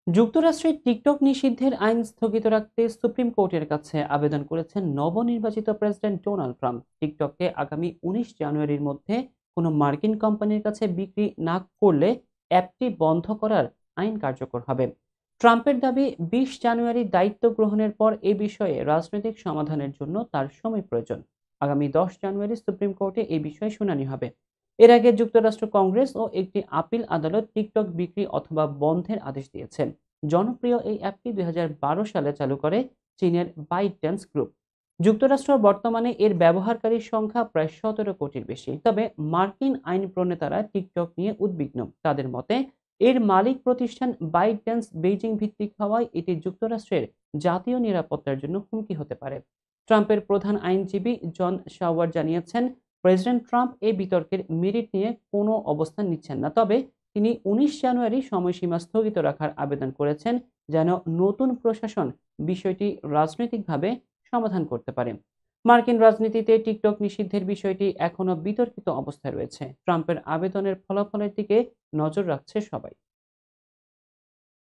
যুক্তরাষ্ট্রে টিকটক নিষিদ্ধের আইন স্থগিত রাখতে সুপ্রিম কোর্টের কাছে আবেদন করেছেন নবনির্বাচিত প্রেসিডেন্ট ডোনাল্ড ট্রাম্প। টিকটককে আগামী 19 জানুয়ারির মধ্যে কোনো মার্কিন কোম্পানির কাছে বিক্রি না করলে অ্যাপটি বন্ধ করার আইন কার্যকর হবে। ট্রাম্পের দাবি, 20 জানুয়ারি দায়িত্ব গ্রহণের পর এ বিষয়ে রাজনৈতিক সমাধানের জন্য তার সময় প্রয়োজন। আগামী 10 জানুয়ারি সুপ্রিম কোর্টে এই বিষয়ে শুনানি হবে। এর আগে যুক্তরাষ্ট্র কংগ্রেস ও একটি আপিল আদালত টিকটক বিক্রি অথবা বন্ধের আদেশ দিয়েছে। জনপ্রিয় এই অ্যাপটি 2012 সালে চালু করে চীনের বাইটড্যান্স গ্রুপ। যুক্তরাষ্ট্র বর্তমানে এর ব্যবহারকারীর সংখ্যা প্রায় 17 কোটির বেশি। তবে মার্কিন আইন প্রণেতারা টিকটক নিয়ে উদ্বিগ্ন। তাদের মতে, এর মালিক প্রতিষ্ঠান বাইটড্যান্স বেইজিং ভিত্তিক হওয়ায় এটি যুক্তরাষ্ট্রের জাতীয় নিরাপত্তার জন্য হুমকি হতে পারে। ট্রাম্পের প্রধান আইনজীবী জন শাওয়ার জানিয়েছেন, প্রেসিডেন্ট ট্রাম্প এই বিতর্কের মেরিট নিয়ে কোনো অবস্থান নিচ্ছেন না। তবে তিনি 19 জানুয়ারি সময়সীমা স্থগিত রাখার আবেদন করেছেন, যেন নতুন প্রশাসন বিষয়টি রাজনৈতিকভাবে সমাধান করতে পারে। মার্কিন রাজনীতিতে টিকটক নিষিদ্ধের বিষয়টি এখনো বিতর্কিত অবস্থায় রয়েছে। ট্রাম্পের আবেদনের ফলাফলের দিকে নজর রাখছে সবাই।